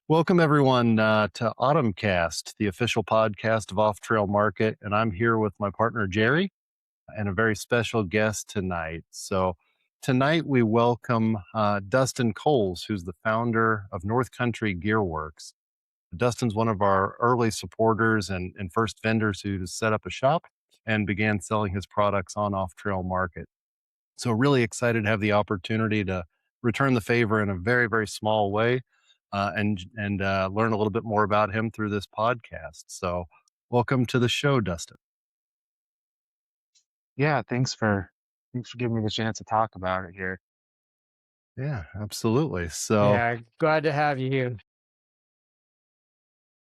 Welcome everyone to Autumncast, the official podcast of Off Trail Market, and I'm here with my partner Jerry and a very special guest tonight. So tonight we welcome Dustin Coles, who's the founder of North Country Gear Works. Dustin's one of our early supporters and first vendors who set up a shop and began selling his products on Off Trail Market. So really excited to have the opportunity to return the favor in a very, very small way, and learn a little bit more about him through this podcast. So welcome to the show, Dustin. Yeah, thanks for giving me the chance to talk about it here. Yeah, absolutely. So Yeah, glad to have you here.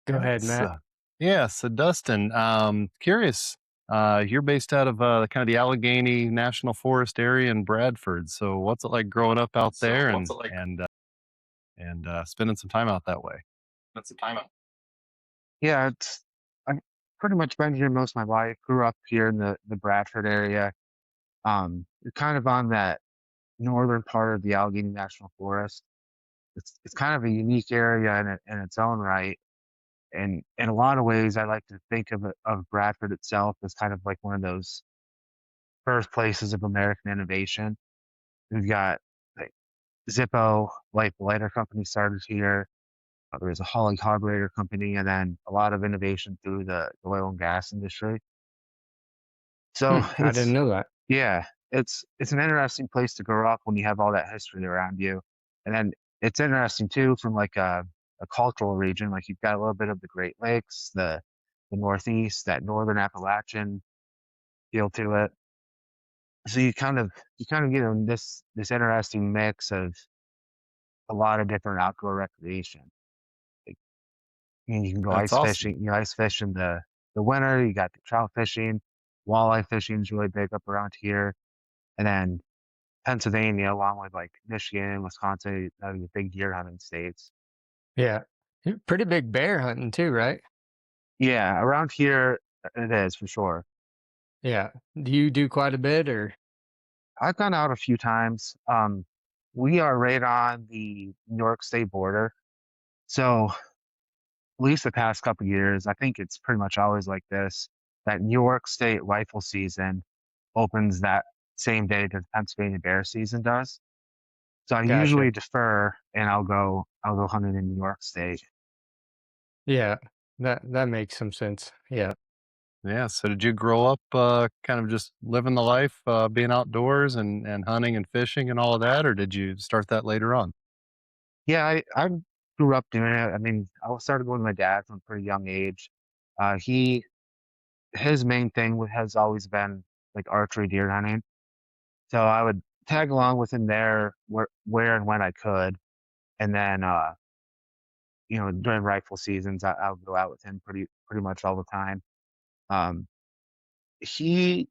Go yeah, ahead, Matt. so Dustin, curious. You're based out of kind of the Allegheny National Forest area in Bradford. So what's it like growing up out there and spending some time out that way? Yeah, I've pretty much been here most of my life. Grew up here in the Bradford area. You're kind of on that northern part of the Allegheny National Forest. It's kind of a unique area in its own right. And in a lot of ways, I like to think of Bradford itself as kind of like one of those birthplaces of American innovation. We've got like Zippo, lighter company started here. There was a hauling carburetor company, and then a lot of innovation through the oil and gas industry. So I didn't know that. yeah, it's an interesting place to grow up when you have all that history around you. And then it's interesting too from like a cultural region. Like you've got a little bit of the Great Lakes, the Northeast, that northern Appalachian feel to it. So you kind of get in this interesting mix of a lot of different outdoor recreation. Like, you can go That's ice awesome. fishing. You ice fish in the winter. You got the trout fishing, walleye fishing is really big up around here, and then Pennsylvania, along with like Michigan, Wisconsin, the big deer hunting states. Yeah. You're pretty big bear hunting too, right? Yeah, around here it is for sure. Yeah. Do you do quite a bit or? I've gone out a few times. We are right on the New York State border, so at least the past couple years, I think it's pretty much always like this. That New York State rifle season opens that same day that the Pennsylvania bear season does. So I Gotcha. usually defer and I'll go hunting in New York State. Yeah. That makes some sense. Yeah. Yeah. So did you grow up kind of just living the life, being outdoors and hunting and fishing and all of that, or did you start that later on? Yeah, I grew up doing it. I mean, I started going with my dad from a pretty young age. He his main thing has always been like archery deer hunting. So I would tag along with him there where and when I could. And then during rifle seasons I would go out with him pretty much all the time. Um he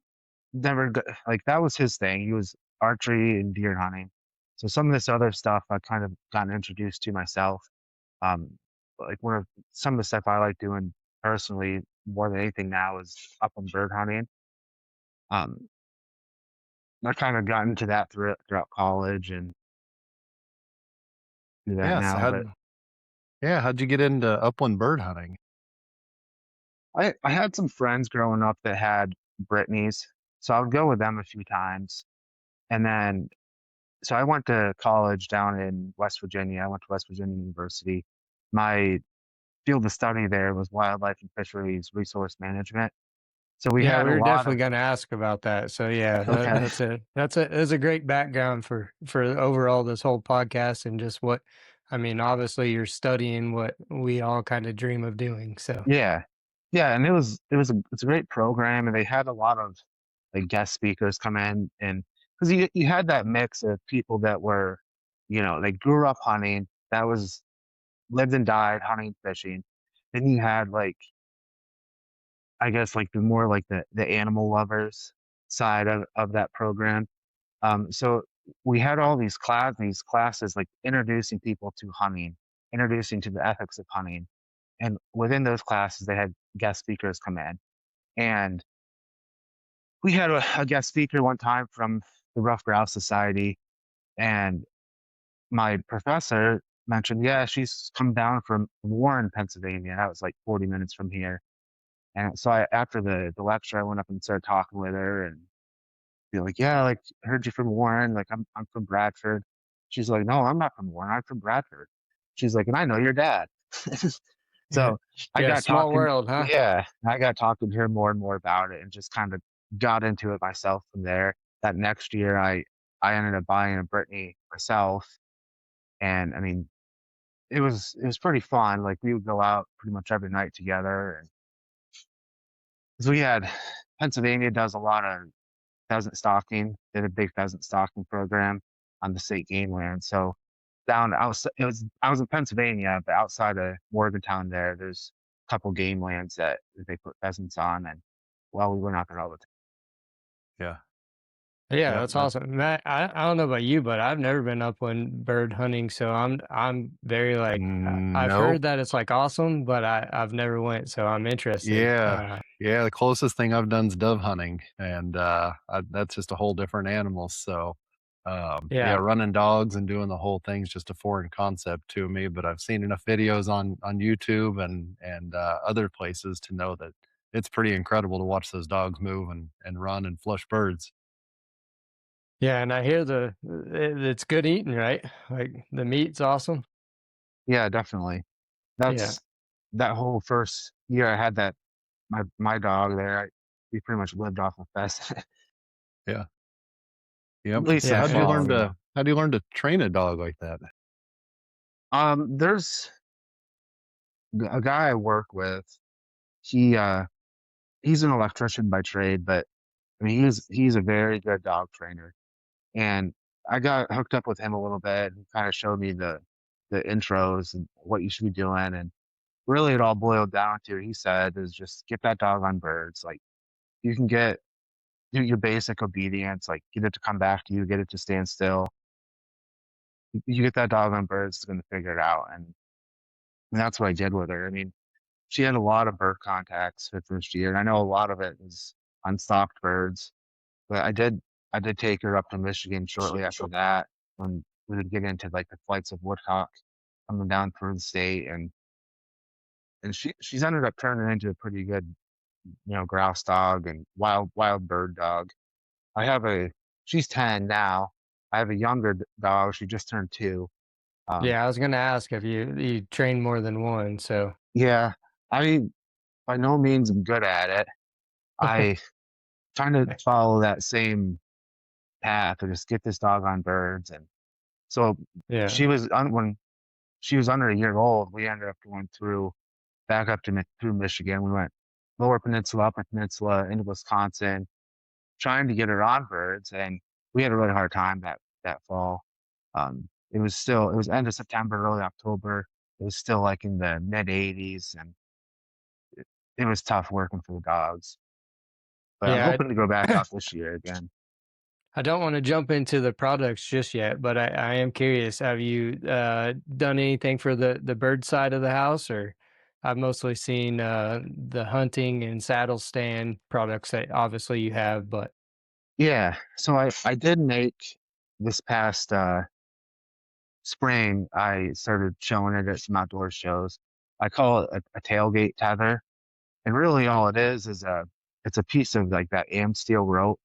never like that was his thing. He was archery and deer hunting. So some of this other stuff I kind of gotten introduced to myself. Um, like some of the stuff I like doing personally more than anything now is upland bird hunting. Um, I kind of got into that throughout college and do that Yeah. So now. But how'd you get into upland bird hunting? I had some friends growing up that had Brittany's, so I would go with them a few times. And then so I went to college down in West Virginia. I went to West Virginia University. My field of study there was wildlife and fisheries resource management. So we Yeah, had we a were lot of definitely going to ask about that. So yeah, okay. that's a great background for overall this whole podcast and just what I mean, obviously you're studying what we all kind of dream of doing. So Yeah. Yeah, and it's a great program, and they had a lot of, like, guest speakers come in, and because you had that mix of people that were, they grew up hunting, that was lived and died hunting, fishing. Then you had, like, I guess, like, the more like the animal lovers side of that program. So we had all these classes, like, introducing people to hunting, introducing to the ethics of hunting, and within those classes, they had guest speakers come in. And we had a guest speaker one time from the Rough Grouse Society, and my professor mentioned, yeah, she's come down from Warren, Pennsylvania. That was like 40 minutes from here. And so after the lecture, I went up and started talking with her and be like, yeah, like I heard you from Warren. Like I'm from Bradford. She's like, no, I'm not from Warren. I'm from Bradford. She's like, and I know your dad. Yeah. So I Yeah, got small talking. world, huh? Yeah, I got talking to her more and more about it, and just kind of got into it myself from there. That next year, I ended up buying a Brittany myself, and I mean, it was pretty fun. Like we would go out pretty much every night together, and so we had Pennsylvania does a lot of pheasant stalking. They had a big pheasant stalking program on the state game land. So down outside, I was in Pennsylvania, but outside of Morgantown, there's a couple game lands that they put pheasants on, and well, we went out there all the time. Yeah. Yeah, Yep. that's awesome. Matt, I don't know about you, but I've never been upland bird hunting, so I'm very like I've Nope. heard that it's like awesome, but I've never went, so I'm interested. Yeah. Yeah. The closest thing I've done is dove hunting, and that's just a whole different animal. So, yeah, Yeah. running dogs and doing the whole thing's just a foreign concept to me. But I've seen enough videos on YouTube and other places to know that it's pretty incredible to watch those dogs move and run and flush birds. Yeah, and I hear it's good eating, right? Like the meat's awesome. Yeah, definitely. Yeah. That's that whole first year I had that my dog there. We pretty much lived off of pheasant, Yeah. at Yep. least So in the Yeah, fall. it's You know, how do you learn to train a dog like that? there's a guy I work with. He he's an electrician by trade, but I mean he's a very good dog trainer. And I got hooked up with him a little bit and kind of showed me the intros and what you should be doing. And really it all boiled down to, he said, is just get that dog on birds. Like you can do your basic obedience, like get it to come back to you, get it to stand still. You get that dog on birds, it's gonna figure it out. And that's what I did with her. I mean, she had a lot of bird contacts her first year, and I know a lot of it was unstocked birds. But I did take her up to Michigan shortly after that when we would get into like the flights of woodcock coming down through the state, and she's ended up turning into a pretty good, grouse dog and wild bird dog. I have a she's 10 now. I have a younger dog. She just turned 2. Um, yeah, I was gonna ask if you train more than one, so yeah, I by no means am good at it. I trying to follow that same path or just get this dog on birds. And so yeah. when she was under a year old, we ended up going back up to through Michigan. We went lower peninsula, upper peninsula, into Wisconsin, trying to get her on birds, and we had a really hard time that fall. It was end of September, early October. It was still like in the mid 80s, and it was tough working for the dogs. But I'm Yeah, hoping to go back out this year again. I don't want to jump into the products just yet, but I am curious. Have you done anything for the bird side of the house, or I've mostly seen the hunting and saddle stand products that obviously you have, but Yeah, so I did make this past spring. I started showing it at some outdoor shows. I call it a tailgate tether, and really all it is it's a piece of like that am steel rope,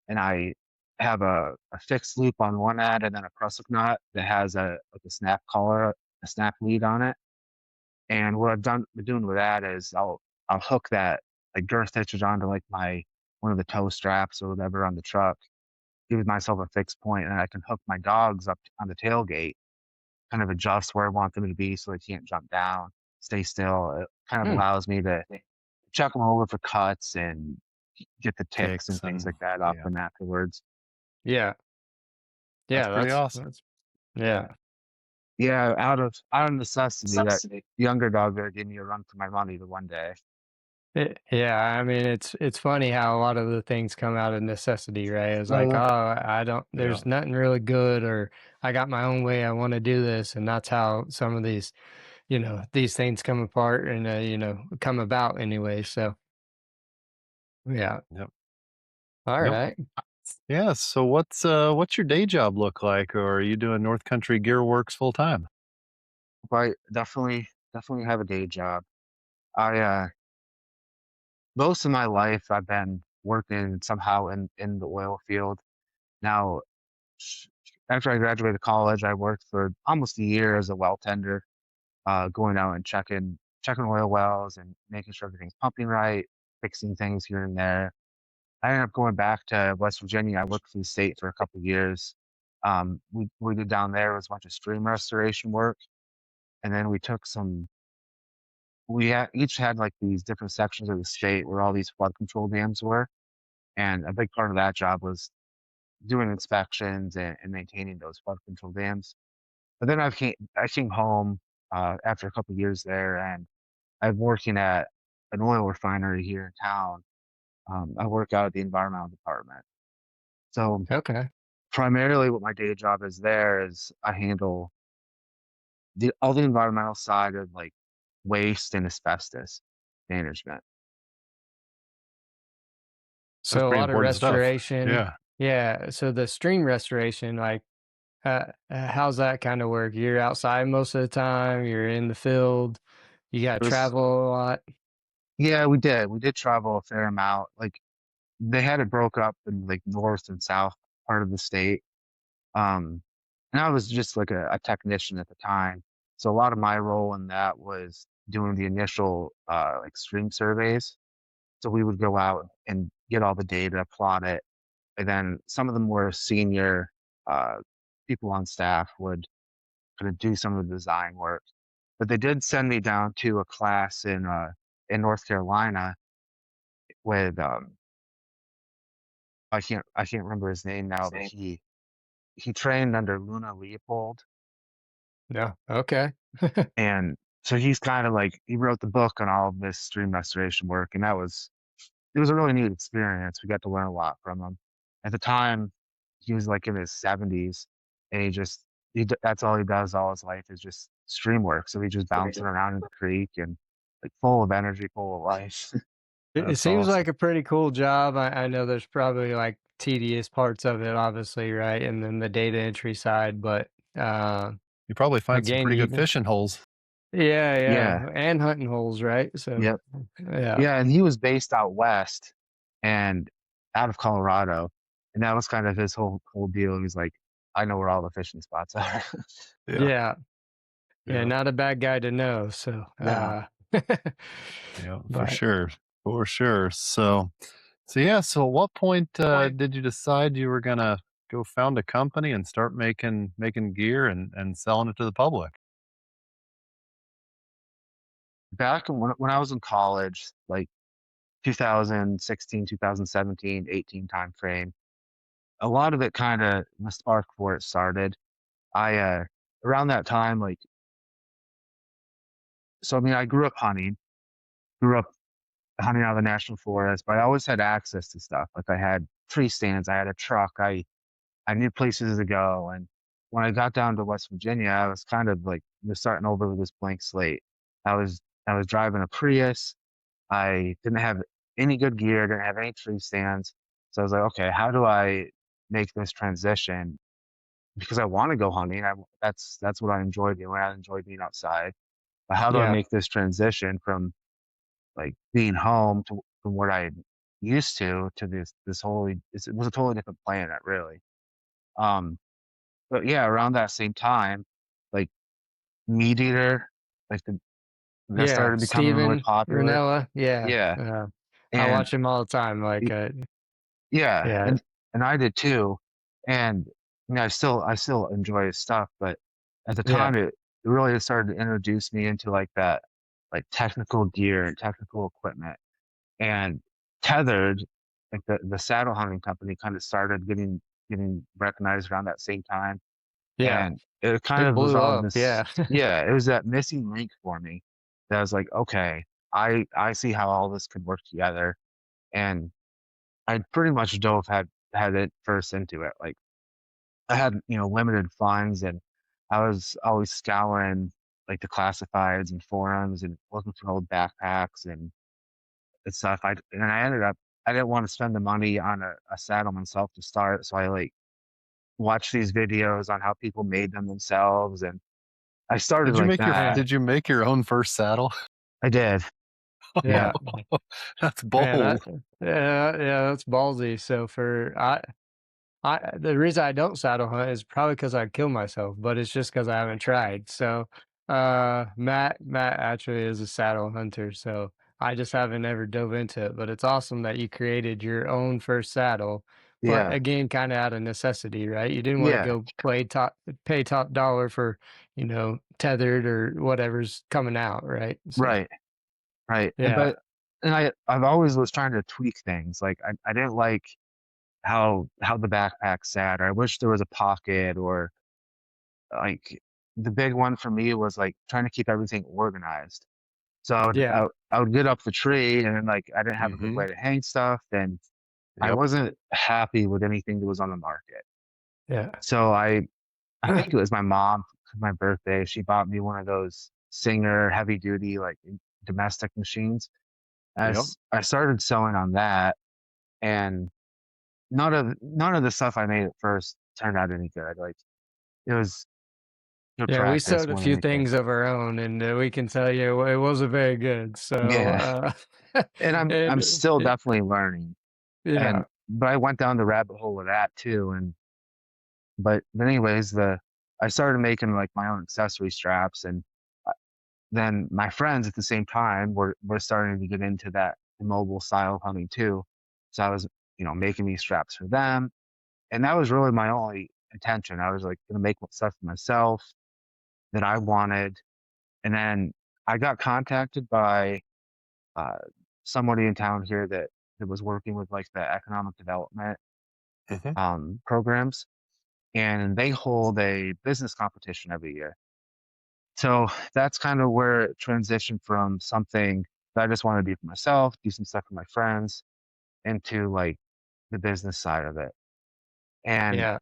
and I have a fixed loop on one end and then a prusik knot that has a snap collar, a snap lead on it. And what been doing with that is I'll hook that like girth hitches onto like my one of the toe straps or whatever on the truck, give myself a fixed point, and I can hook my dogs up on the tailgate, kind of adjust where I want them to be so they can't jump down, stay still. It kind of hmm, allows me to check them over for cuts and get the ticks and Ticks things and like that off yeah, them afterwards. yeah, that's yeah, pretty awesome. that's yeah. Yeah, out of necessity, that younger dog there gave me a run for my money the one day. Yeah, I mean it's funny how a lot of the things come out of necessity, right? It's like, Mhm. oh, I don't Yeah. there's nothing really good, or I got my own way, I want to do this, and that's how some of these, these things come apart and come about anyway. So, yeah. Yep. All Yep. right. Yeah. So what's your day job look like, or are you doing North Country Gear Works full time? but definitely have a day job. I Most of my life I've been working somehow in the oil field. Now, sh- after I graduated college, I worked for almost a year as a well tender, going out and checking oil wells and making sure everything's pumping right, fixing things here and there. I ended up going back to West Virginia. I worked for the state for a couple of years. We did down there was a bunch of stream restoration work, and then we took some. Each had like these different sections of the state where all these flood control dams were, and a big part of that job was doing inspections and maintaining those flood control dams. But then I came home after a couple of years there, and I'm working at an oil refinery here in town. I work out at the environmental department. So Okay. primarily, what my day job is there is I handle all the environmental side of like waste and asbestos management. That's So a pretty lot of important stuff. restoration. Yeah. Yeah. So the stream restoration, like, how's that kind of work? You're outside most of the time. You're in the field. You got It to was travel a lot. Yeah, we did. We did travel a fair amount. Like they had it broke up in like north and south part of the state. Um, and I was just like a technician at the time. So a lot of my role in that was doing the initial like stream surveys. So we would go out and get all the data, plot it, and then some of the more senior uh, people on staff would kind of do some of the design work. But they did send me down to a class in North Carolina with I can't remember his name now, but he trained under Luna Leopold, No. Okay. and so he's kind of like he wrote the book on all of this stream restoration work, and it was a really neat experience. We got to learn a lot from him. At the time, he was like in his 70s, and that's all he does all his life is just stream work. So he's just bouncing around in the creek and like full of energy, full of life. It That's seems like awesome. a pretty cool job. I know there's probably like tedious parts of it, obviously, right? And then the data entry side, but uh, You probably find some again, pretty good you, fishing holes. yeah, Yeah, yeah, and hunting holes, right? So, yep. yeah, Yeah, and he was based out west and out of Colorado, and that was kind of his whole deal. He's like, "I know where all the fishing spots are." Yeah. yeah, yeah. Yeah. Not a bad guy to know. So, No. Yeah, for but sure. For sure. So yeah, so at what point did you decide you were gonna go found a company and start making gear and selling it to the public? Back when I was in college, like 2016, 2017, 18 time frame, a lot of it kinda the spark for it started. I Around that time, like I mean, I grew up hunting out of the national forest, but I always had access to stuff. Like I had tree stands, I had a truck, I knew places to go. And when I got down to West Virginia, I was kind of like starting over with this blank slate. I was driving a Prius. I didn't have any good gear, didn't have any tree stands. So I was like, okay, how do I make this transition? Because I want to go hunting. That's what I enjoy doing. I enjoy being outside. But how do I yeah, make this transition from like being home to from what I used to this it was a totally different planet, really. Um, but yeah, around that same time, like Meat Eater, like that yeah. started becoming really Steven popular. Ranella, yeah. Yeah, I and watch him all the time. Like, y- yeah, yeah, and I did too. And I still enjoy his stuff, but at the yeah, time, it really started to introduce me into like that like technical gear and technical equipment. And Tethered, like the saddle hunting company, kind of started getting recognized around that same time, yeah. and it kind It of was blew all up. this. Yeah, Yeah, it was that missing link for me. That I was like, okay, I see how all this could work together, and I pretty much had it first into it. Like I had limited funds, and I was always scouring like the classifieds and forums and looking for old backpacks and stuff. I ended up I didn't want to spend the money on a saddle myself to start, so I like watched these videos on how people made them themselves, and I started Did you like make your that. Did you make your own first saddle? I did. Yeah. Yeah. That's Man, bold. yeah, that's ballsy. So the reason I don't saddle hunt is probably because I'd kill myself, but it's just because I haven't tried. So, Matt actually is a saddle hunter, so I just haven't ever dove into it. But it's awesome that you created your own first saddle, but Yeah. again, kind of out of necessity, right? You didn't want to Yeah. go pay top dollar for, tethered or whatever's coming out, right? So, Right. Right. And yeah, but and I've always was trying to tweak things. Like I didn't like how the backpack sat. Or I wish there was a pocket, or like the big one for me was like trying to keep everything organized. So yeah, I would get up the tree, and then like I didn't have a good Mhm. way to hang stuff, and I Yep. wasn't happy with anything that was on the market. yeah. So I think it was my mom for my birthday. She bought me one of those Singer heavy duty like domestic machines. Yep. I started sewing on that, and none of the stuff I made at first turned out any good. Like it was good Yeah, we practice sewed a more than few anything. things of our own, and we can tell you it wasn't very good. So, Yeah, and I'm and still it, definitely learning. yeah, But I went down the rabbit hole of that too, and but anyways, I started making like my own accessory straps, and uh, then my friends at the same time were starting to get into that mobile style of hunting too. So I was making these straps for them, and that was really my only intention. I was like gonna make stuff for myself that I wanted, and then I got contacted by uh, somebody in town here that was working with like the economic development Mhm. programs, and they hold a business competition every year. So that's kind of where it transitioned from something that I just want to do for myself, do some stuff for my friends, into like the business side of it. And yeah,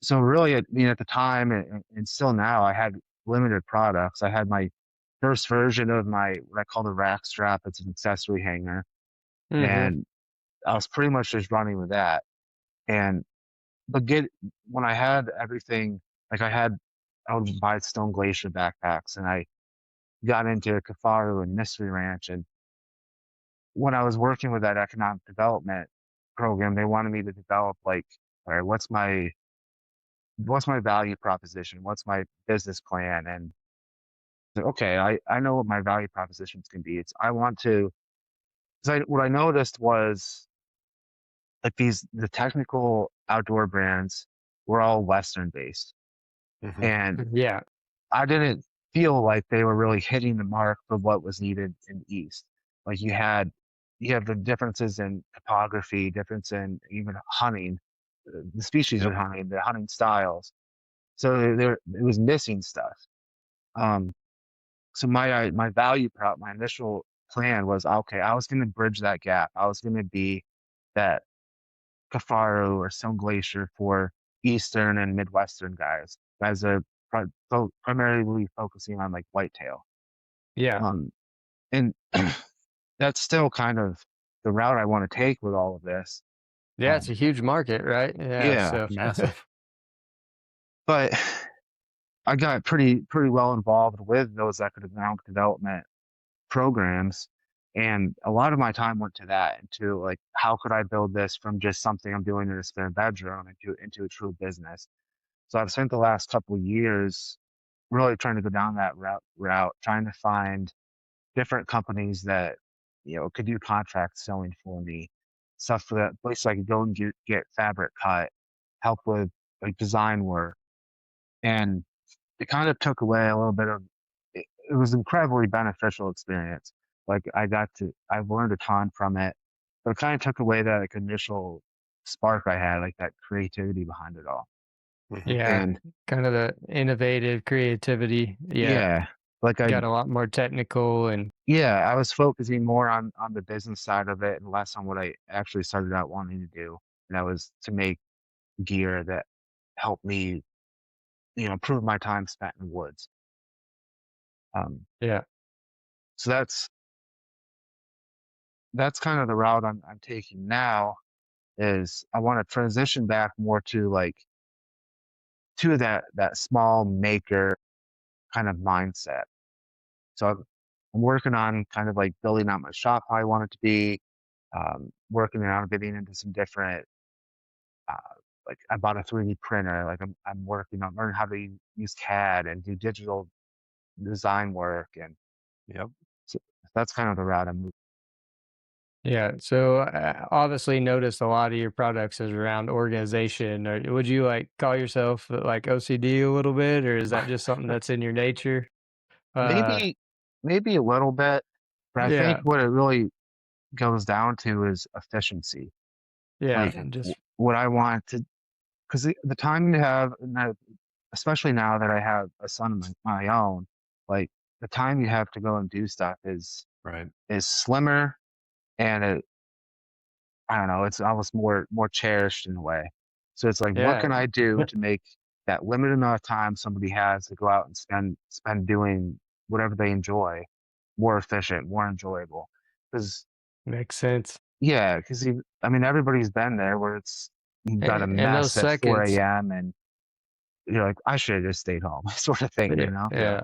so really, at the time, and still now, I had limited products. I had my first version of my what I call the rack strap. It's an accessory hanger, hmm, and I was pretty much just running with that. And but get when I had everything, like I would buy Stone Glacier backpacks, and I got into Kafaru and Mystery Ranch. And when I was working with that economic development program, they wanted me to develop like, all right, what's my value proposition? What's my business plan? And okay, I know what my value propositions can be. It's I want to, because what I noticed was like the technical outdoor brands were all Western based, Mhm. and yeah, I didn't feel like they were really hitting the mark for what was needed in the East. Like you have the differences in topography, difference in even hunting, the species Yep. you're hunting, the hunting styles. So there it was missing stuff. Um, so my value prop, my initial plan was okay. I was going to bridge that gap. I was going to be that Kafaru or Stone Glacier for Eastern and Midwestern guys that are primarily focusing on like whitetail. yeah, Um, and that's still kind of the route I want to take with all of this. yeah. It's a Um, huge market, right? Yeah. yeah, So, Massive. but I got pretty well involved with those economic development programs, and a lot of my time went to that, into like how could I build this from just something I'm doing in a spare bedroom into a true business. So I've spent the last couple of years really trying to go down that route, trying to find different companies that could do contract selling for me, stuff for that place I could go and get fabric cut, help with like design work, and it kind of took away a little bit of it was incredibly beneficial experience. Like I've learned a ton from it, but it kind of took away that like initial spark I had, like that creativity behind it all. Mhm. yeah, And kind of the innovative creativity. Yeah, yeah, like got a lot more technical and I was focusing more on the business side of it and less on what I actually started out wanting to do. And that was to make gear that helped me, improve my time spent in the woods. Um, yeah, so that's kind of the route I'm taking now. Is I want to transition back more to like to that small maker kind of mindset. So I'm working on kind of like building out my shop how I want it to be, working on getting into some different, uh, like I bought a 3D printer. Like I'm working on learning how to use CAD and do digital design work, and Yep. so that's kind of the route I'm moving. Yeah. So obviously noticed a lot of your products is around organization. Or would you like call yourself like OCD a little bit, or is that just something that's in your nature? Uh, Maybe, maybe a little bit, but I think yeah, what it really goes down to is efficiency. yeah, Like just what I want to, because the time you have, especially now that I have a son of my own, like the time you have to go and do stuff Right. is slimmer, and I don't know, it's almost more cherished in a way. So it's like, what yeah, can I do to make that limited amount of time somebody has to go out and spend doing whatever they enjoy more efficient, more enjoyable? Because makes sense. yeah, because I mean, everybody's been there where you've got a And those mess at 4 seconds, a.m. and you're like, I should have just stayed home, sort of thing, yeah, you know? Yeah. yeah.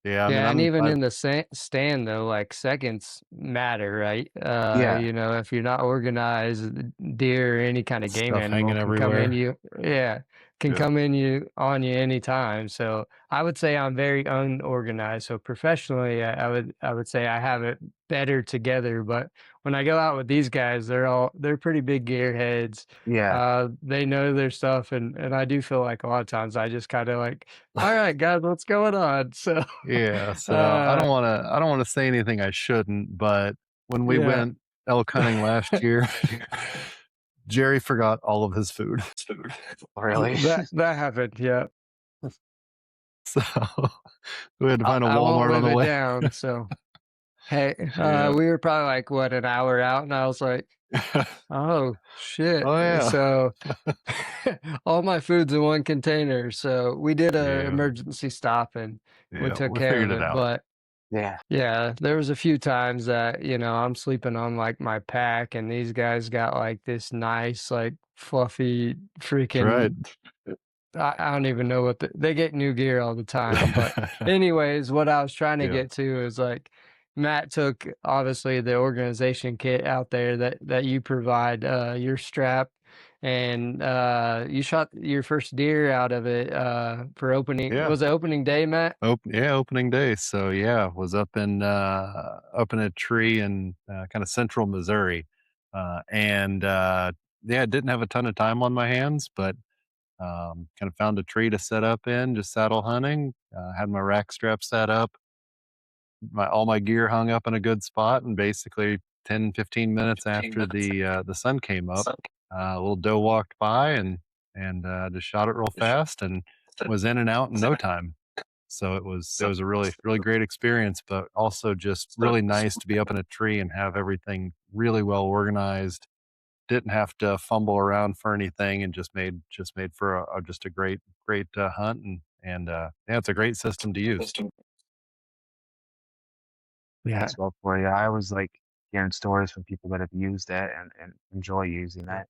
Yeah. I mean, Yeah, and even I in the stand though, like seconds matter, right? Yeah, If you're not organized, deer or any kind of game stuff animal hanging can come in everywhere. you, yeah, can Yeah. come in you on you anytime. So I would say I'm very unorganized. So professionally, I would say I have it better together. But when I go out with these guys, they're pretty big gearheads. yeah. They know their stuff, and I do feel like a lot of times I just kind of like, all right, guys, what's going on? So. Yeah, so Uh, I don't wanna say anything I shouldn't, but when we yeah. went elk hunting last year, Jerry forgot all of his food. Really? That happened, yeah. So, we had to find a I won't Walmart on live the it way. down, so, hey, Yeah. we were probably, like, what, an hour out, and I was like, "Oh, shit." Oh, yeah. So, all my food's in one container, so we did a Yeah, emergency stop, and we yeah, took we care figured of it it, out. but Yeah. yeah, there was a few times that, I'm sleeping on, like, my pack, and these guys got, like, this nice, like, fluffy That's right. freaking I don't even know what they get new gear all the time. But anyways, what I was trying to Yeah, get to is like Matt took obviously the organization kit out there that you provide, your strap, and you shot your first deer out of it for opening. yeah. Was it opening day, Matt? Yeah, opening day. So, yeah, was up in a tree in, kinda central Missouri, and, yeah, didn't have a ton of time on my hands, but kind of found a tree to set up in, just saddle hunting. Had my rack strap set up, my all my gear hung up in a good spot, and basically 10, 15 minutes after the sun came up, a little doe walked by and just shot it real fast and was in and out in no time. So it was a really great experience, but also just really nice to be up in a tree and have everything really well organized, didn't have to fumble around for anything and just made for just a great hunt and yeah, it's a great system to use. Yeah. That's well for you. I always like hearing stories from people that have used it and enjoy using it.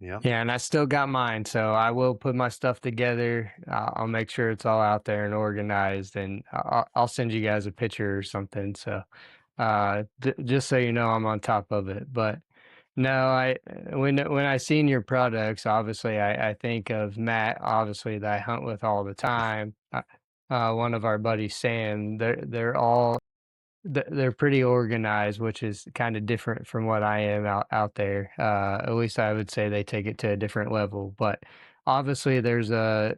Yeah, Yeah, and I still got mine, so I will put my stuff together. I'll make sure it's all out there and organized, and I'll send you guys a picture or something. So, just so you know, I'm on top of it. But no, when I seen your products, obviously I think of Matt, obviously that I hunt with all the time. One of our buddies, Sam. They're all they're pretty organized, which is kind of different from what I am out there. At least I would say they take it to a different level. But obviously, there's a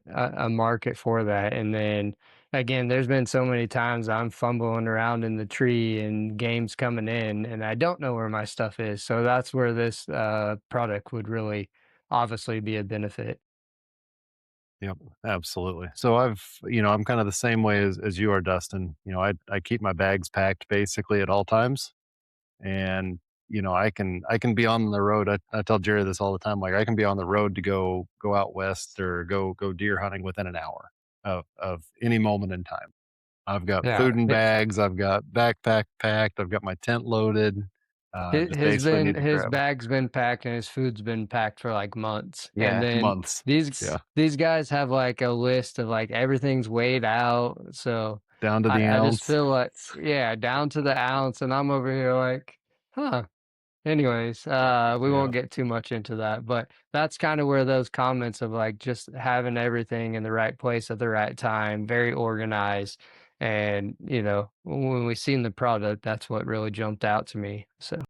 market for that. And then again, there's been so many times I'm fumbling around in the tree and games coming in, and I don't know where my stuff is. So that's where this product would really obviously be a benefit. yep, absolutely. So I'm kind of the same way as you are, Dustin. I keep my bags packed basically at all times, and I can be on the road. I tell Jerry this all the time. Like I can be on the road to go out west or go deer hunting within an hour of any moment in time. I've got Yeah. food in bags, I've got backpack packed, I've got my tent loaded. Just basically need to His grab bag's been packed and his food's been packed for, like, months, and Yeah. then months. these Yeah, these guys have, like, a list of, like, everything's weighed out, so down to the I just ounce. feel like yeah, down to the ounce, and I'm over here like, "Huh." Anyways, we Yeah. won't get too much into that, but that's kinda where those comments of, like, just having everything in the right place at the right time, very organized, and, when we seen the product, that's what really jumped out to me, so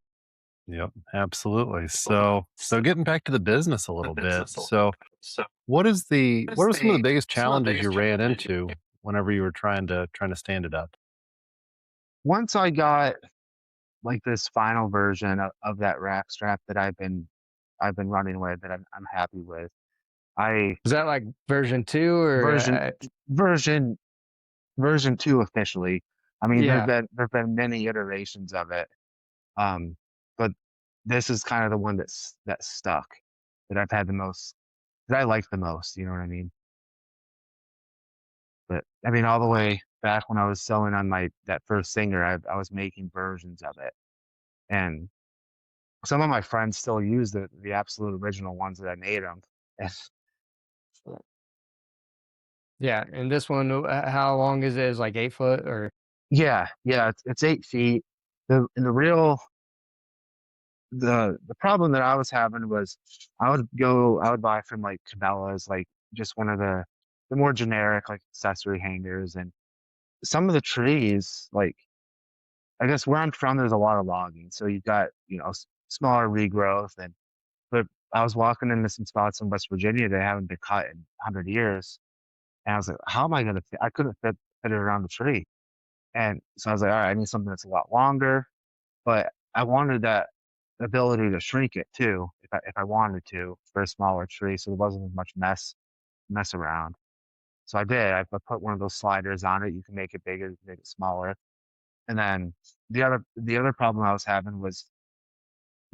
Yep, absolutely. So getting back to the business a little bit. So what are some of the biggest challenges you ran into whenever you were trying to stand it up? Once I got like this final version of that rack strap that I've been running with that I'm happy with. I is that, like, version 2 or, version version version 2 officially. I mean, yeah, there've been many iterations of it. Um, but this is kind of the one that's stuck, that I've had the most, that I like the most, you know what I mean? But I mean, all the way back when I was selling on my that first Singer, I was making versions of it, and some of my friends still use the absolute original ones that I made them. yeah, and this one, how long is it? Is, like, 8 foot or Yeah, yeah, it's 8 feet. The real the problem that I was having was I would buy from, like, Cabela's, like, just one of the more generic, like, accessory hangers, and some of the trees, like, I guess where I'm from, there's a lot of logging, so you've got, smaller regrowth, but I was walking into some spots in West Virginia that haven't been cut in 100 years, and I was like, "How am I gonna fit?" I couldn't fit it around the tree, and so I was like, "Alright, I need something that's a lot longer," but I wanted that ability to shrink it too, if I wanted to for a smaller tree, so there wasn't as much mess around. So I did. I put one of those sliders on it. You can make it bigger, you can make it smaller. And then the other problem I was having was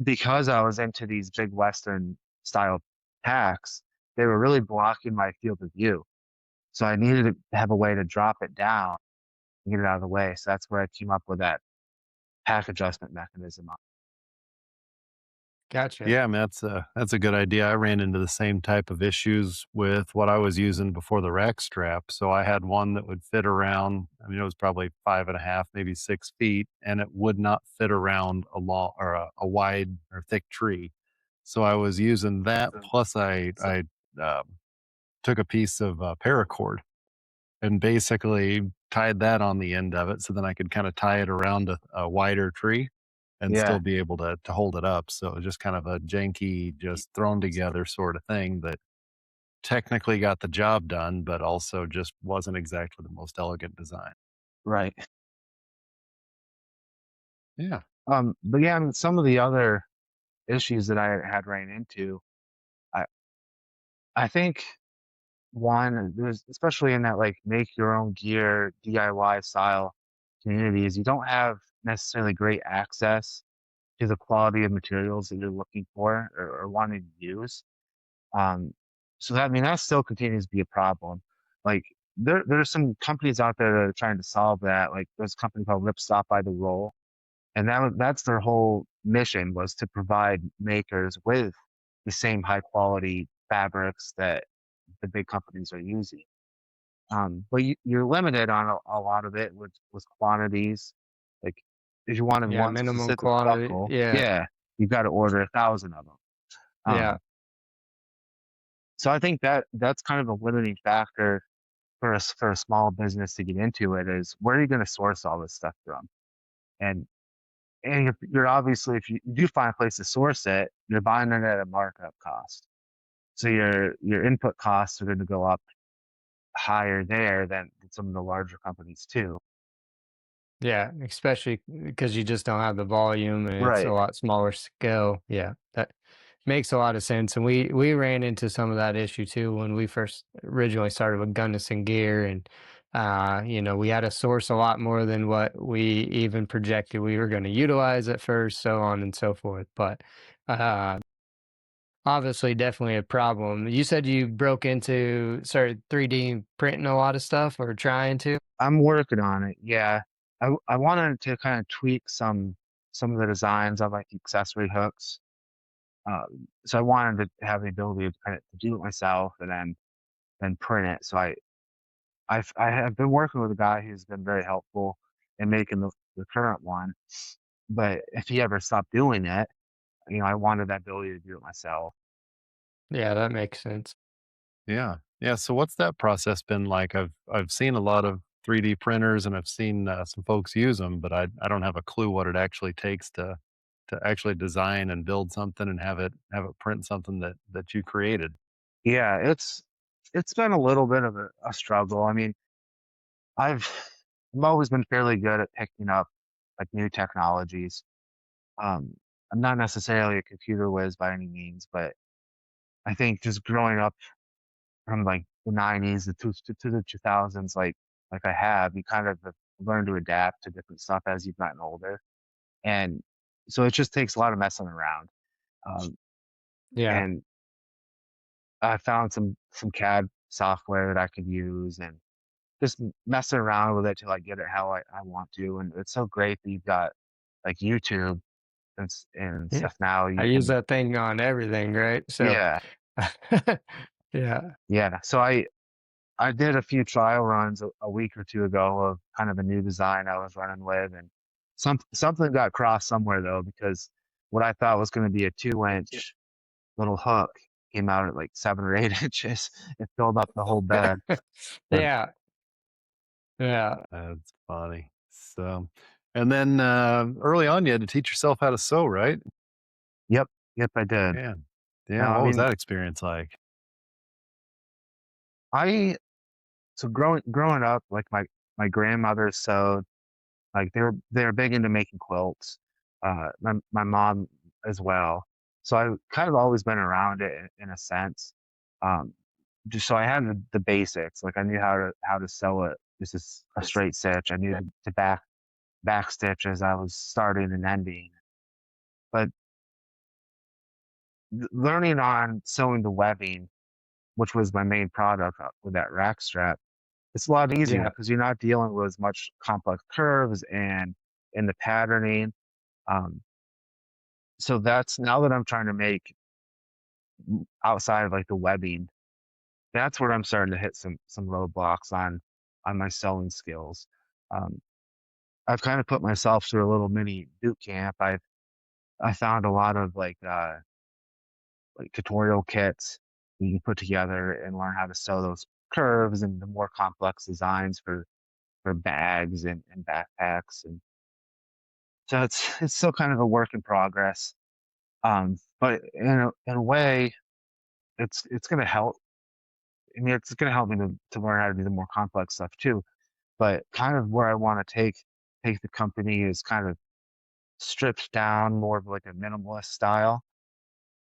because I was into these big Western style packs, they were really blocking my field of view. So I needed to have a way to drop it down and get it out of the way. So that's where I came up with that pack adjustment mechanism. gotcha. Yeah, I mean, that's a good idea. I ran into the same type of issues with what I was using before the rack strap. So I had one that would fit around, I mean, it was probably 5.5, maybe 6 feet, and it would not fit around a long or a wide or thick tree. So I was using that. Plus, I took a piece of paracord and basically tied that on the end of it, so then I could kind of tie it around a wider tree and Yeah, still be able to hold it up. So it was just kind of a janky, just thrown together sort of thing that technically got the job done, but also just wasn't exactly the most elegant design. right. Yeah. But yeah, I mean, some of the other issues that I had ran into, I I think one, there's especially in that like make your own gear DIY style communities, you don't have necessarily great access to the quality of materials that you're looking for or wanting to use. Um, so that, I mean, that still continues to be a problem. Like there's some companies out there that are trying to solve that. Like there's a company called Ripstop by the Roll, and that's their whole mission, was to provide makers with the same high quality fabrics that the big companies are using. But you're limited on a lot of it with quantities. Like if you wanted Yeah, one minimum specific quantity, buckle, yeah, yeah, you've got to order 1,000 of them. yeah. So I think that's kind of a limiting factor for for a small business to get into it, is where are you going to source all this stuff from? And you're obviously, if you do find a place to source it, you're buying it at a markup cost. So your input costs are going to go up higher there than some of the larger companies too. Yeah, especially because you just don't have the volume and it's a Right. lot smaller scale. Yeah, that makes a lot of sense. And we ran into some of that issue too when we first originally started with Gunnison Gear, and we had to source a lot more than what we even projected we were going to utilize at first, so on and so forth. But uh, obviously, definitely a problem. You said you broke into, started 3D printing a lot of stuff or trying to. I'm working on it. Yeah. I wanted to kind of tweak some. some of the designs on like accessory hooks. So I wanted to have the ability to kind of do it myself and then print it. So I have been working with a guy who's been very helpful in making the current one. But if he ever stopped doing it, I wanted that ability to do it myself. Yeah, that makes sense. Yeah. Yeah, so what's that process been like? I've seen a lot of 3D printers and I've seen, some folks use them, but I don't have a clue what it actually takes to actually design and build something and have it print something that you created. Yeah, it's been a little bit of a struggle. I mean, I've I've always been fairly good at picking up like new technologies. Um, I'm not necessarily a computer whiz by any means, but I think just growing up from like the '90s to the 2000s, like I have, you kind of have learned to adapt to different stuff as you've gotten older, and so it just takes a lot of messing around. Um, Yeah. and I found some CAD software that I could use, and just messing around with it till I get it how I want to. And it's so great that you've got like YouTube and Yeah. stuff now. I You use can, that thing on everything, right? So, yeah, yeah. yeah. So I did a few trial runs a week or two ago of kind of a new design I was running with, and something got crossed somewhere though, because what I thought was going to be a 2-inch little hook came out at like 7 or 8 inches. It filled up the whole bed. But Yeah. Yeah. That's funny. So and then, early on, you had to teach yourself how to sew, right? yep, yep, I did. Yeah. Yeah, Now, I what was mean, that experience like? I so growing up, like my grandmother sewed. Like they were big into making quilts. My mom as well. So I've kind of always been around it in a sense. Um, just so I had the basics. Like I knew how to sew it. This is a straight stitch. I knew to back stitch as I was starting and ending. But learning on sewing the webbing, which was my main product with that rack strap, it's a lot easier Yeah. because you're not dealing with as much complex curves and in the patterning. Um, so that's now that I'm trying to make outside of like the webbing, that's where I'm starting to hit some roadblocks on my sewing skills. Um, I've kind of put myself through a little mini boot camp. I found a lot of like tutorial kits that you can put together and learn how to sew those curves and the more complex designs for bags and backpacks. And so it's still kind of a work in progress. But in a way, it's going to help. I mean, it's going to help me to learn how to do the more complex stuff too. But kind of where I want to take the company is kind of stripped down, more of like a minimalist style.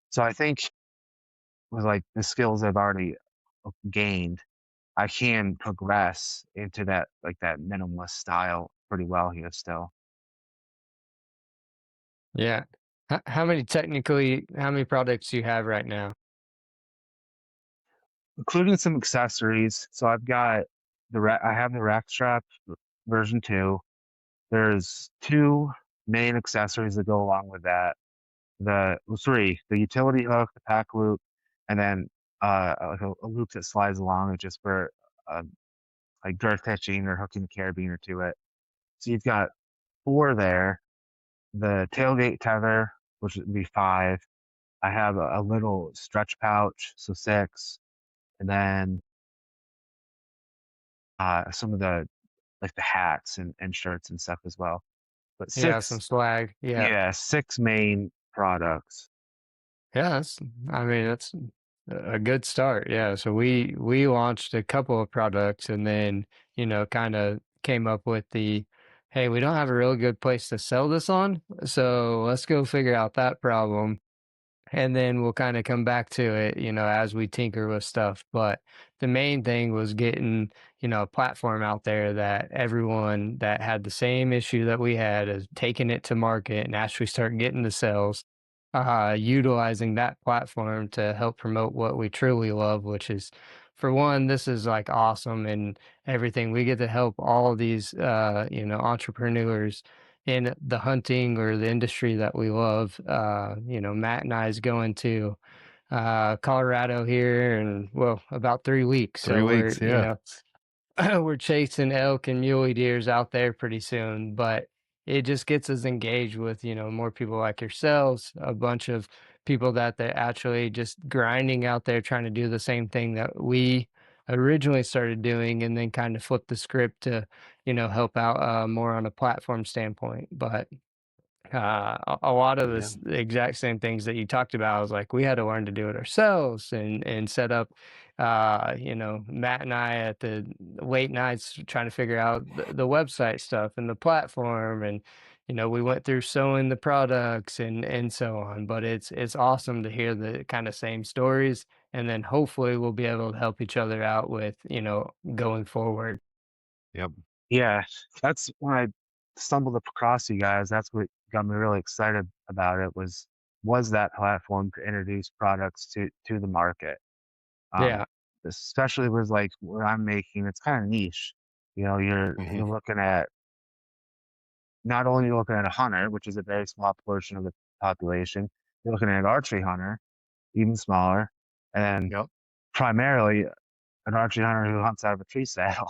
So I think with like the skills I've already gained, I can progress into that like that minimalist style pretty well here still, Yeah. How many products do you have right now? including some accessories. So I've got I have the rack strap version 2. There's 2 main accessories that go along with that. Well, 3, the utility hook, the pack loop, and then like a loop that slides along it just for uh, like girth hitching or hooking the carabiner to it. So you've got 4 there. The tailgate tether, which would be 5. I have a little stretch pouch, so 6, and then some of the like the hats and shirts and stuff as well. But Yeah, some 6, swag. Yeah. yeah, 6 main products. Yeah, I mean, that's a good start. Yeah. So we launched a couple of products and then, kind of came up with hey, we don't have a really good place to sell this on. So let's go figure out that problem. And then we'll kind of come back to it, as we tinker with stuff. But the main thing was getting, a platform out there that everyone that had the same issue that we had is taking it to market and actually start getting the sales, utilizing that platform to help promote what we truly love, which is, for one, this is like awesome and everything. We get to help all of these, entrepreneurs in the hunting or the industry that we love. Matt and I is going to Colorado here in, well, about 3 weeks. Three So weeks, yeah. we're chasing elk and muley deers out there pretty soon, but it just gets us engaged with, more people like yourselves, a bunch of people that they're actually just grinding out there trying to do the same thing that we originally started doing, and then kind of flip the script to, help out more on a platform standpoint. But a lot of Yeah. the exact same things that you talked about. I was like, we had to learn to do it ourselves and set up. Matt and I at the late nights trying to figure out the website stuff and the platform, and we went through sewing the products and so on. But it's awesome to hear the kind of same stories, and then hopefully we'll be able to help each other out with going forward. Yep. Yeah, that's when I stumbled across you guys. That's what got me really excited about it was that platform to introduce products to the market. Um, Yeah, especially with like what I'm making, it's kind of niche. Hmm. You're looking at not only you're looking at a hunter, which is a very small portion of the population, you're looking at an archery hunter, even smaller, and then Yep. primarily an archery hunter who hunts out of a tree saddle.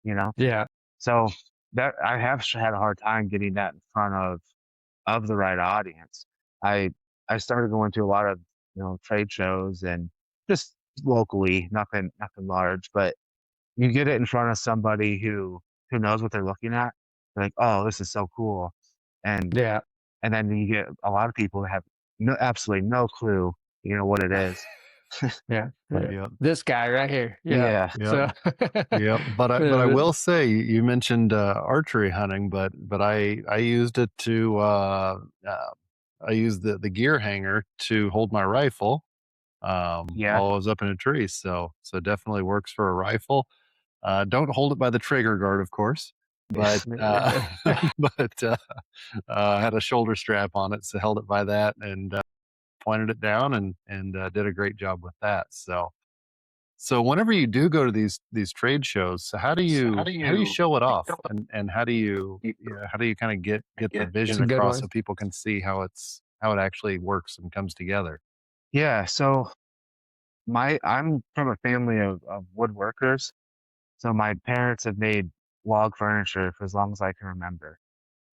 You know, yeah, so that I have had a hard time getting that in front of the right audience. I I started going to a lot of trade shows and just locally, nothing large, but you get it in front of somebody who knows what they're looking at. They're like, oh, this is so cool, and yeah. and then you get a lot of people that have absolutely no clue, what it is. Yeah, yeah. Yep. This guy right here. Yeah. Yeah, Yep. So, Yep. But I uh, will say you mentioned archery hunting, but I used it to I used the gear hanger to hold my rifle yeah, while I was up in a tree. So definitely works for a rifle. Don't hold it by the trigger guard, of course, but but had a shoulder strap on it, so held it by that and pointed it down and did a great job with that. So whenever you do go to these trade shows, so how do you show it off, and how do you kind of get the it's vision a good across one. so people can see how it actually works and comes together? yeah. So I'm from a family of woodworkers. So my parents have made log furniture for as long as I can remember.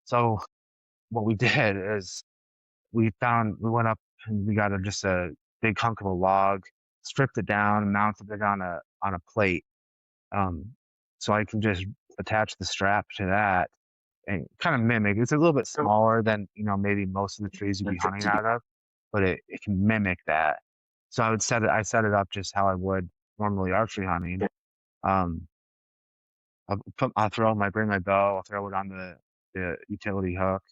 So what we did is we went up and we got just a big hunk of a log, stripped it down, mounted it on a plate. Um, so I can just attach the strap to that and kind of mimic. It's a little bit smaller than, maybe most of the trees you'd be hunting out of, but it can mimic that. So I set it up just how I would normally archery hunting. Um, bring my bow, I'll throw it on the utility hook,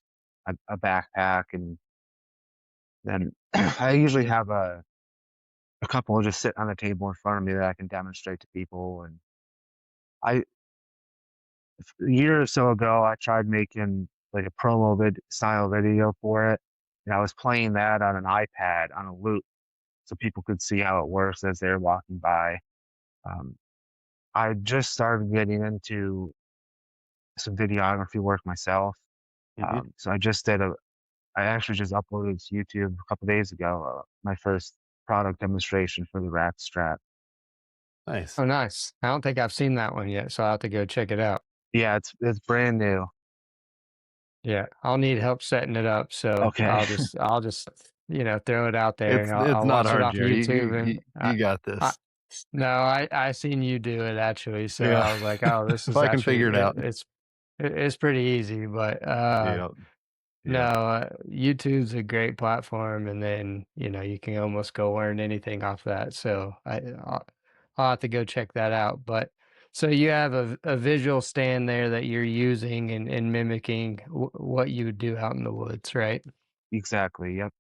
a backpack, and then I usually have a couple just sit on the table in front of me that I can demonstrate to people. And I a year or so ago, I tried making like a style video for it, and I was playing that on an iPad on a loop so people could see how it works as they're walking by. Um, I just started getting into some videography work myself. Hmm. So I actually just uploaded to YouTube a couple days ago, my first product demonstration for the rack strap. Nice. Oh, nice. I don't think I've seen that one yet, so I'll have to go check it out. Yeah, it's brand new. Yeah, I'll need help setting it up, so Okay. I'll just throw it out there, and It's I'll not watch it hard, off Jerry. YouTube, and You got I this. no, I seen you do it actually, so Yeah. I was like, oh, this If is I can actually figure it out. it's pretty easy, but Yep. no, Yep. YouTube's a great platform, and then you can almost go learn anything off that. So I'll have to go check that out. But so you have a visual stand there that you're using and mimicking what you would do out in the woods, right? Exactly. Yep.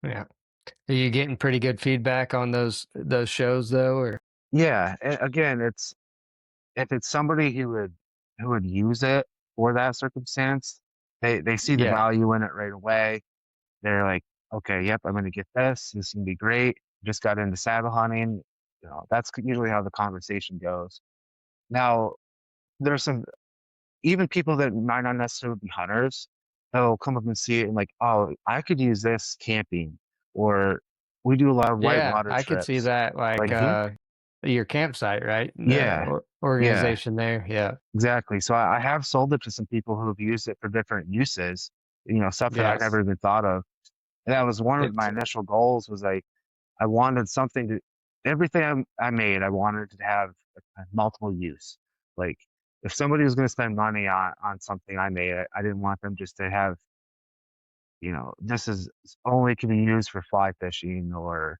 Yeah. Are you getting pretty good feedback on those shows though, or Yeah. Again, it's if it's somebody who would use it for that circumstance, they see the yeah, value in it right away. They're like, okay, yep, I'm gonna get this. This is gonna be great. Just got into saddle hunting. That's usually how the conversation goes. Now, there's some even people that might not necessarily be hunters. they'll come up and see it and like, oh, I could use this camping, or we do a lot of Yeah, whitewater I could see trips. that, like, Like, Hmm. your campsite, right? The yeah, yeah, organization there, yeah. exactly. So I have sold it to some people who've used it for different uses, stuff that I Yeah. never even thought of. And that was one of my It's initial goals was like, I wanted something to everything I made, I wanted to have a multiple use. Like, if somebody was gonna spend money on something I made, I didn't want them just to have, this is only can be used for fly fishing, or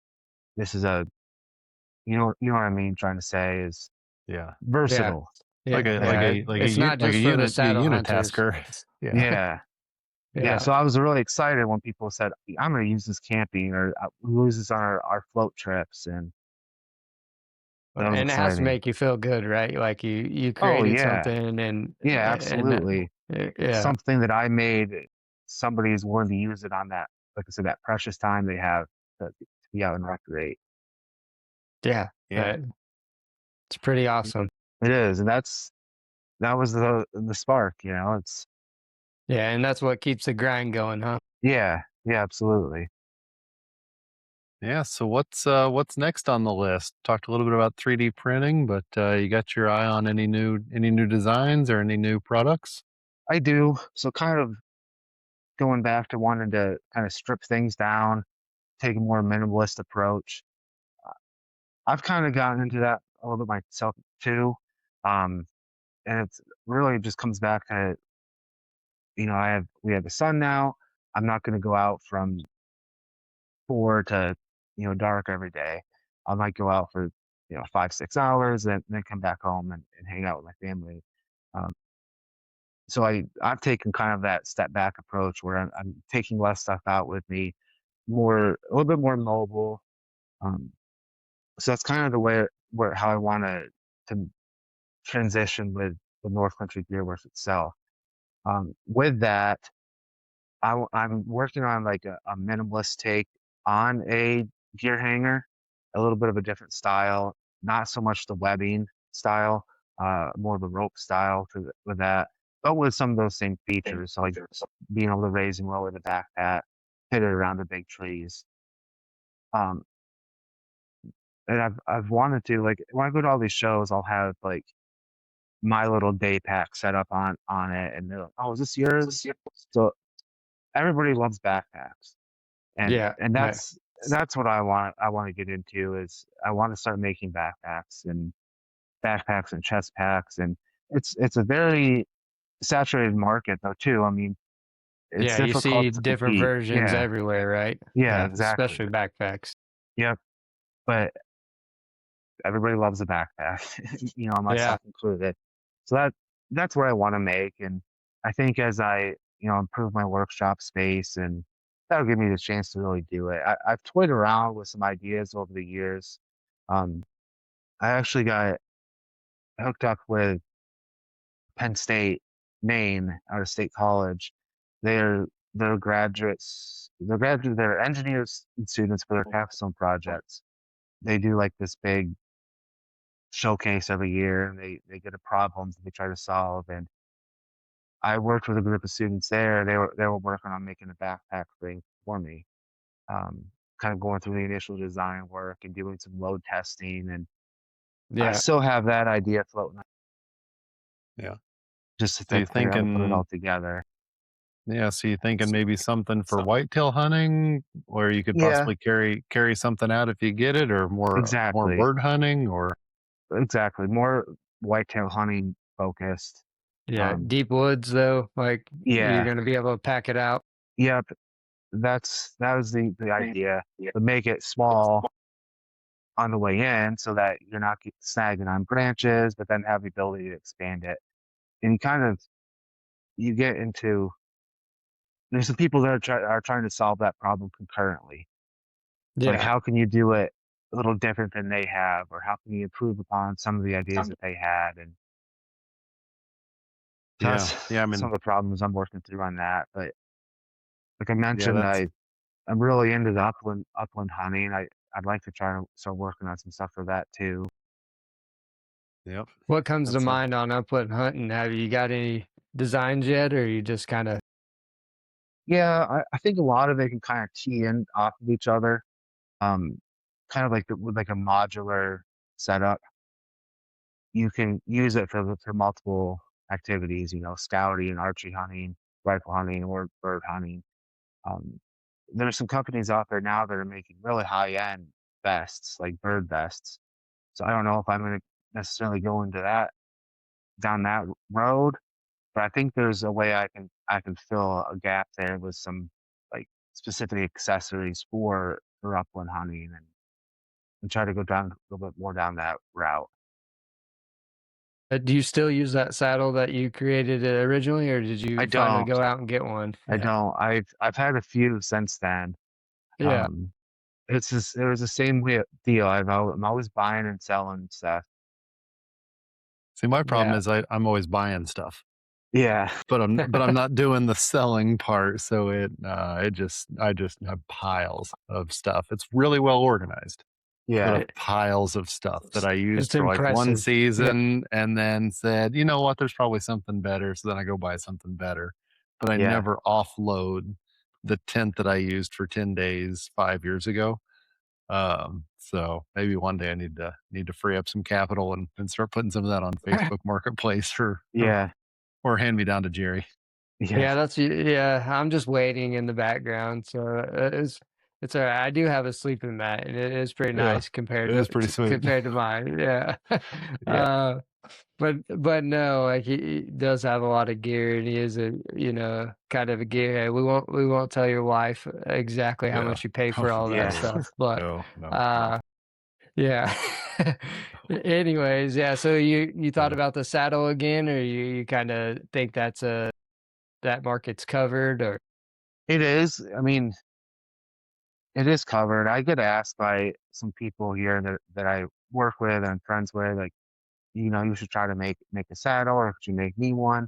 this is a you know what I mean, trying to say is Yeah. yeah. versatile. Yeah, yeah, it's not Like just for the a saddle hunters. unitasker. Yeah. Yeah. Yeah, Yeah, so I was really excited when people said, "I'm gonna use this camping," or, "We use this on our float trips," and that was and it has to exciting. make you feel good, right? Like you Oh, created yeah. something Yeah, and absolutely. yeah. Something that I made, somebody's willing to use it on that, like I said, that precious time they have to be out and recreate. Yeah, Yeah. it's pretty awesome. It is, and that was the spark, it's Yeah, and that's what keeps the grind going, huh? yeah, yeah, absolutely. Yeah. So what's next on the list? Talked a little bit about 3D printing, but you got your eye on any new designs or any new products? I do. So kind of going back to wanting to kind of strip things down, take a more minimalist approach. I've kind of gotten into that a little bit myself too. Um, and it's really just comes back to, we have a son now. I'm not going to go out from 4 to, dark every day. I might go out for, 5, 6 hours, and then come back home and hang out with my family. Um, so I've taken kind of that step back approach where I'm taking less stuff out with me, a little bit more mobile. Um, so that's kind of the way where how I want to transition with the North Country Gear Works itself. With that, I'm working on like a minimalist take on a gear hanger, a little bit of a different style, not so much the webbing style, more of a rope style with that, but with some of those same features, so like being able to raise and lower the backpack, fit it around the big trees. Um, and I've wanted to, like, when I go to all these shows, I'll have like my little day pack set up on it, and they're like, "Oh, is this yours?" So everybody loves backpacks, and Yeah, and yeah. that's what I want to get into is I want to start making backpacks and chest packs, and it's a very saturated market though too. I mean, it's Yeah, you see difficult to different compete. versions Yeah, everywhere, right? yeah, Yeah, exactly. especially backpacks. Yep. But everybody loves a backpack, Yeah, myself included. So that's where I want to make, and I think as I improve my workshop space, and that'll give me the chance to really do it. I've toyed around with some ideas over the years. Um, I actually got hooked up with Penn State, Maine, out of State College. They're they're graduates. They're engineers and students for their capstone projects. They do like this big showcase every year, and they get a problem that they try to solve. And I worked with a group of students there. They were working on making a backpack thing for me. Um, Kind of going through the initial design work and doing some load testing, and I yeah, still have that idea floating, Yeah. just to So you figure out how to put it all thinking together. Yeah, so you thinking maybe something for whitetail hunting where you could Yeah, possibly carry something out if you get it, or more exactly, bird hunting, or exactly. More whitetail hunting focused. yeah. Um, Deep woods though, like you're yeah, gonna be able to pack it out. yep. That was the idea, to make it small on the way in so that you're not snagging on branches, but then have the ability to expand it. And you get into there's some people that are trying to solve that problem concurrently. It's like, Yeah. how can you do it a little different than they have, or how can you improve upon some of the ideas that they had? And so yeah, that's yeah. I some mean, of the problems I'm working through on that. But like I yeah, mentioned, that's I'm really into the upland hunting. I'd like to try to start working on some stuff for that too. yep. What comes to That's a mind on upland hunting? Have you got any designs yet, or you just kind of Yeah, I think a lot of it can kind of key in off of each other. Um, Kind of like with like a modular setup. You can use it for multiple activities, scouting, archery hunting, rifle hunting, or bird hunting. Um, there's some companies out there now that are making really high-end vests, like bird vests. So I don't know if I'm going to necessarily go into that down that road, but I think there's a way I can fill a gap there with some like specific accessories for upland hunting and try to go down a little bit more down that route. Do you still use that saddle that you created originally, or did I you finally don't. go out and get one? I Yeah. don't. I've had a few since then. Yeah. Um, it was the same deal. I'm always buying and selling stuff. See, my problem Yeah. is I'm always buying stuff, Yeah, but I'm not doing the selling part. So I just have piles of stuff. It's really well organized, but I yeah, have piles of stuff that It's I used it's for like one impressive. Yeah. season and then said, you know what, there's probably something better. So then I go buy something better. But I yeah. never offload the tent that I used for 10 days 5 years ago. So maybe one day I need to free up some capital and start putting some of that on Facebook Marketplace Yeah, or hand me down to Jerry. yeah, Yeah, yeah, I'm just waiting in the background, so, it's alright. I do have a sleeping mat, and it is pretty Yeah. nice It is pretty sweet. compared to mine, yeah. Yeah. Uh, but no, like, he does have a lot of gear, and he is a, kind of a gearhead. We won't tell your wife exactly how Yeah. much you pay Oh, for all that yeah. stuff, but, no, no, no. uh, yeah. Anyways, yeah, so you thought Yeah. about the saddle again, or you kinda think that market's covered, or It is. I mean, it is covered. I get asked by some people here that I work with and I'm friends with, like, you should try to make a saddle, or could you make me one?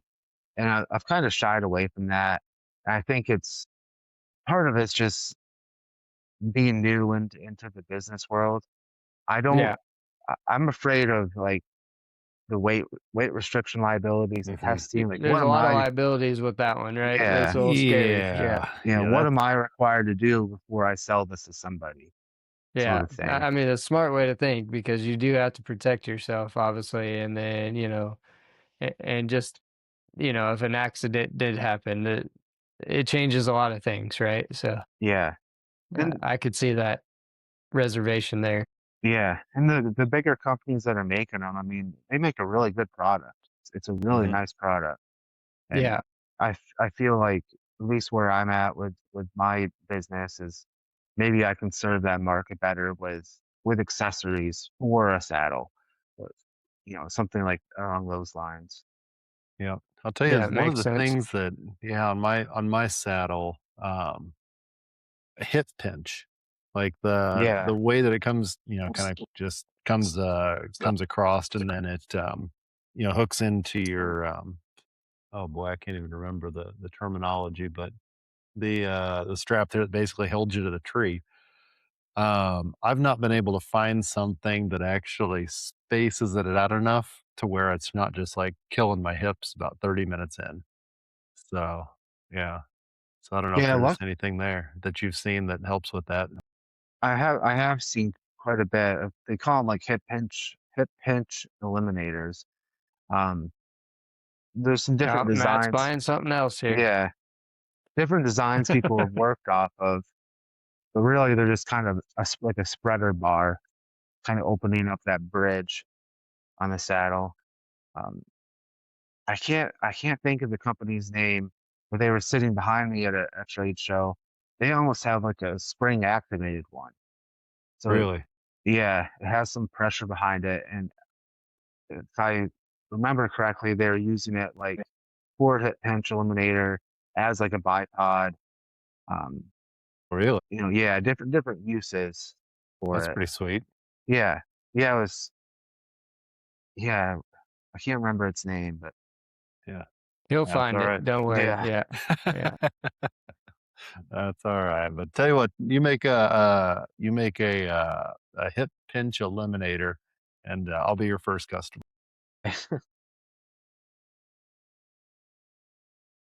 And I've kind of shied away from that. I think it's part of it's just being new into the business world. I don't. yeah. I'm afraid of like the weight restriction liabilities and Mhm. testing. Like, what There's a am lot of I? liabilities with that one, right? It's Yeah, a little scary. Yeah. Yeah. Yeah, what that's am I required to do before I sell this to somebody? Sort Yeah. of I thing. I mean, a smart way to think because you do have to protect yourself, obviously, and then, and just, if an accident did happen, it changes a lot of things, right? So Yeah, and I could see that reservation there. yeah, and the bigger companies that are making them, I mean, they make a really good product. It's a really mhm. nice product, and Yeah. I feel like at least where I'm at with my business is maybe I can serve that market better with accessories for a saddle, but, something like along those lines. Yeah. I'll tell you Yeah, is it one of makes the sense. things that yeah, on my saddle, a hip pinch. Like Yeah, the way that it comes, kinda just comes across and then it hooks into your oh boy, I can't even remember the terminology, but the strap there that basically holds you to the tree. I've not been able to find something that actually spaces it out enough to where it's not just like killing my hips about 30 minutes in. So, yeah. So I don't know if yeah. there's Luck, anything there that you've seen that helps with that. I have seen quite a bit of, they call them like hip pinch eliminators. Um, there's some Yeah, different Matt's designs. buying something else here. Yeah, different designs people have worked off of, but really they're just kind of like a spreader bar, kind of opening up that bridge on the saddle. Um, I can't think of the company's name, but they were sitting behind me at a trade show. They almost have like a spring activated one. So Really? yeah, it has some pressure behind it, and if I remember correctly, they're using it like for hit pinch eliminator as like a bipod. Um, Really? yeah, different uses for That's it. pretty sweet. Yeah, yeah, it was. Yeah, I can't remember its name, but Yeah. He'll That's find all it. right. Don't worry. yeah. Yeah. Yeah. That's all right. But tell you what, you make a hip pinch eliminator, and I'll be your first customer.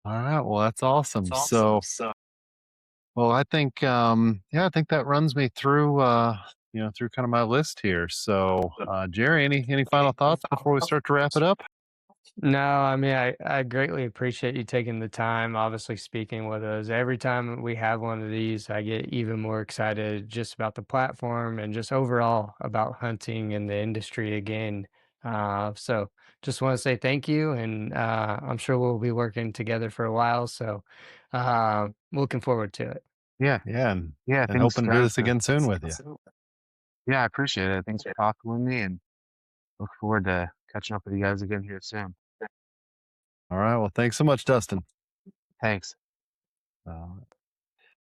All right. Well, that's awesome. So, well, I think, yeah, I think that runs me through, through kind of my list here. So, Jerry, any final thoughts before we start to wrap it up? No, I mean, I greatly appreciate you taking the time, obviously speaking with us. Every time we have one of these, I get even more excited just about the platform and just overall about hunting and the industry again. So just want to say thank you, and I'm sure we'll be working together for a while. So looking forward to it. Yeah, Yeah, yeah. and Thanks, hoping to do guys. this again soon with you. Yeah, I appreciate it. Thanks for talking with me, and look forward to catching up with you guys again here soon. All right. Well, thanks so much, Dustin. Thanks. Uh,